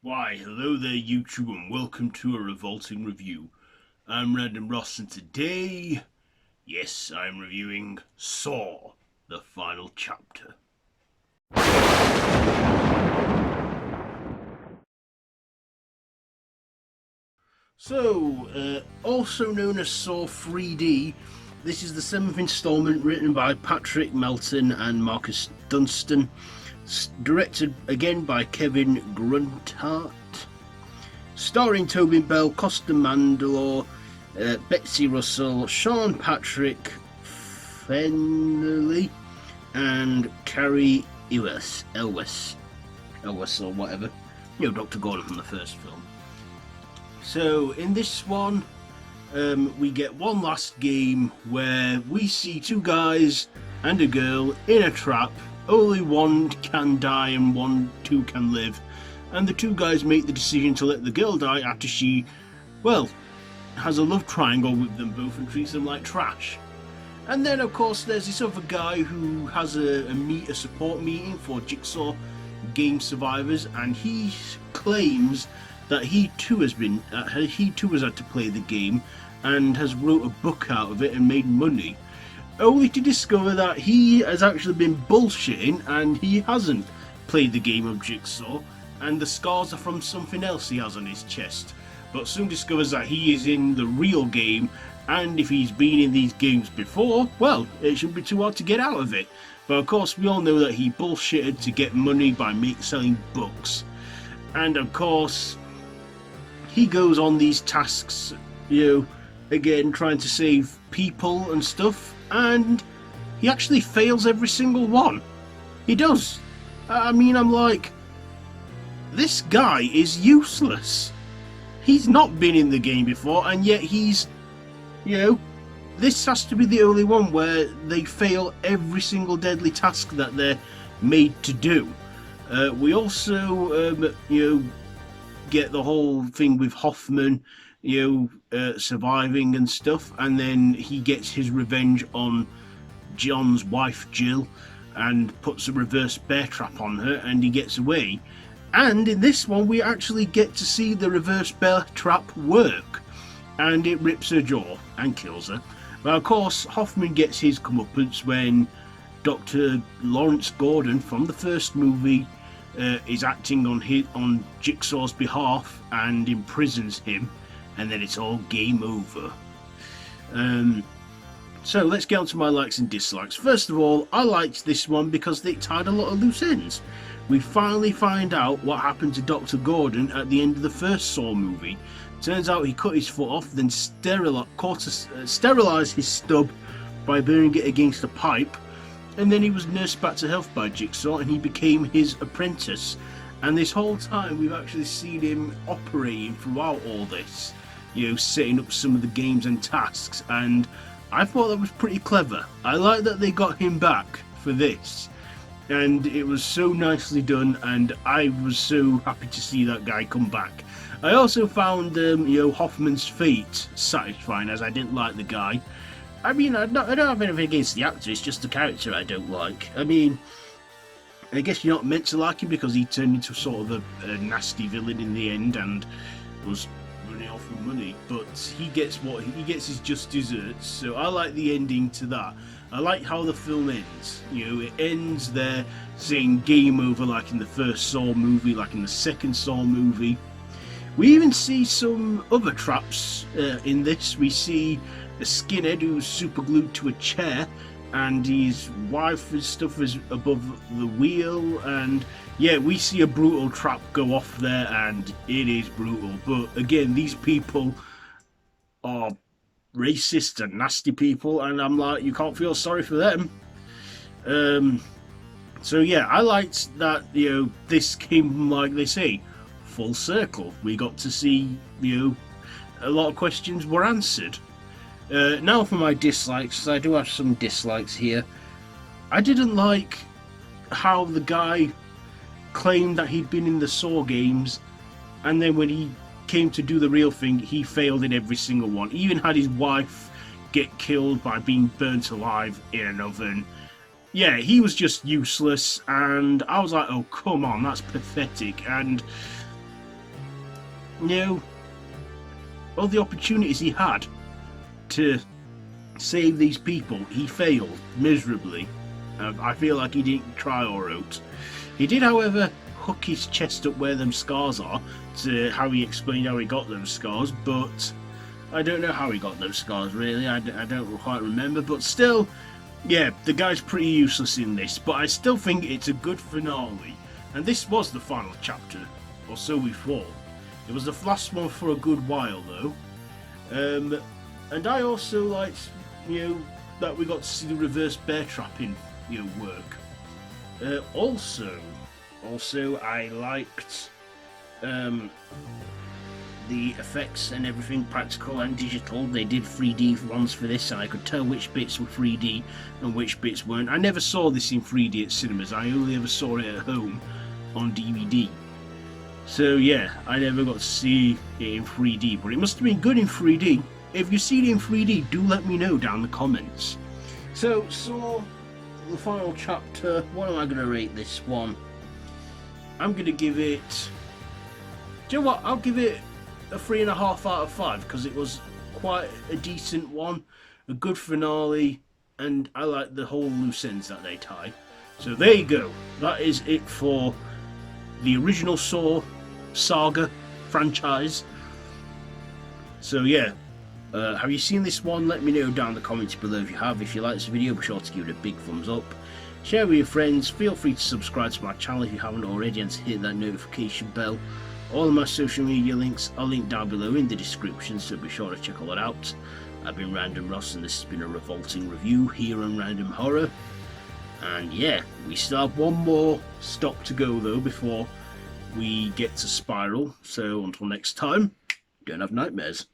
Why, hello there YouTube and welcome to a Revolting review. I'm Random Ross and today, yes, I'm reviewing Saw, the final chapter. So, also known as Saw 3D, this is the 7th installment written by Patrick Melton and Marcus Dunstan, directed again by Kevin Grunthart, starring Tobin Bell, Costa Mandalore, Betsy Russell, Sean Patrick Fennelly, and Carrie Elwes or whatever. You know, Dr. Gordon from the first film. So in this one, we get one last game where we see two guys and a girl in a trap. Only one can die and two can live. And the two guys make the decision to let the girl die after she, well, has a love triangle with them both and treats them like trash. And then, of course, there's this other guy who has a support meeting for Jigsaw game survivors, and he claims that he too has had to play the game and has wrote a book out of it and made money, only to discover that he has actually been bullshitting and he hasn't played the game of Jigsaw, and the scars are from something else he has on his chest, but soon discovers that he is in the real game, and if he's been in these games before, well, it shouldn't be too hard to get out of it. But of course we all know that he bullshitted to get money by selling books, and of course he goes on these tasks, again trying to save people and stuff, and he actually fails every single one. He does. I mean, I'm like, this guy is useless. He's not been in the game before, and yet he's, this has to be the only one where they fail every single deadly task that they're made to do. We also, get the whole thing with Hoffman, surviving and stuff, and then he gets his revenge on John's wife Jill and puts a reverse bear trap on her, and he gets away. And in this one we actually get to see the reverse bear trap work, and it rips her jaw and kills her. But of course Hoffman gets his comeuppance when Dr. Lawrence Gordon from the first movie is acting on Jigsaw's behalf and imprisons him, and then it's all game over. So let's get on to my likes and dislikes. First of all, I liked this one because it tied a lot of loose ends. We finally find out what happened to Dr. Gordon at the end of the first Saw movie. Turns out he cut his foot off, then sterilised his stub by burning it against a pipe, and then he was nursed back to health by Jigsaw and he became his apprentice. And this whole time we've actually seen him operating throughout all this, setting up some of the games and tasks, and I thought that was pretty clever. I like that they got him back for this, and it was so nicely done, and I was so happy to see that guy come back. I also found Hoffman's fate satisfying, as I didn't like the guy. I mean, I don't have anything against the actor, it's just the character I don't like. I mean, I guess you're not meant to like him because he turned into sort of a nasty villain in the end and was running off with money, but he gets his just desserts, so I like the ending to that. I like how the film ends. It ends there saying game over, like in the first Saw movie, like in the second Saw movie. We even see some other traps in this. We see a skinhead who's super glued to a chair, and his wife and stuff is above the wheel, and yeah, we see a brutal trap go off there, and it is brutal. But again, these people are racist and nasty people, and I'm like, you can't feel sorry for them. So yeah, I liked that, this came, like they say, full circle. We got to see, a lot of questions were answered. Now for my dislikes, I do have some dislikes here. I didn't like how the guy claimed that he'd been in the Saw games, and then when he came to do the real thing, he failed in every single one. He even had his wife get killed by being burnt alive in an oven. Yeah, he was just useless, and I was like, oh come on, that's pathetic. And you know, all the opportunities he had to save these people, he failed miserably. I feel like he didn't try or out. He did, however, hook his chest up where them scars are, to how he explained how he got those scars, but I don't know how he got those scars, really. I don't quite remember, but still, yeah, the guy's pretty useless in this, but I still think it's a good finale. And this was the final chapter, or so we thought. It was the last one for a good while, though. And I also liked, you know, that we got to see the reverse bear trapping, you know, work. Also, I liked the effects and everything, practical and digital. They did 3D ones for this, and I could tell which bits were 3D and which bits weren't. I never saw this in 3D at cinemas. I only ever saw it at home on DVD. So yeah, I never got to see it in 3D, but it must have been good in 3D. If you see it in 3D, do let me know down in the comments. So the final chapter, what am I going to rate this one? I'm going to give it, do you know what, I'll give it a 3.5 out of 5, because it was quite a decent one, a good finale, and I like the whole loose ends that they tie. So there you go, that is it for the original Saw saga franchise. So yeah, have you seen this one? Let me know down in the comments below if you have. If you like this video, be sure to give it a big thumbs up. Share with your friends. Feel free to subscribe to my channel if you haven't already, and to hit that notification bell. All of my social media links are linked down below in the description, so be sure to check all that out. I've been Random Ross, and this has been a Revolting review here on Random Horror. And yeah, we still have one more stop to go though before we get to Spiral. So until next time, don't have nightmares.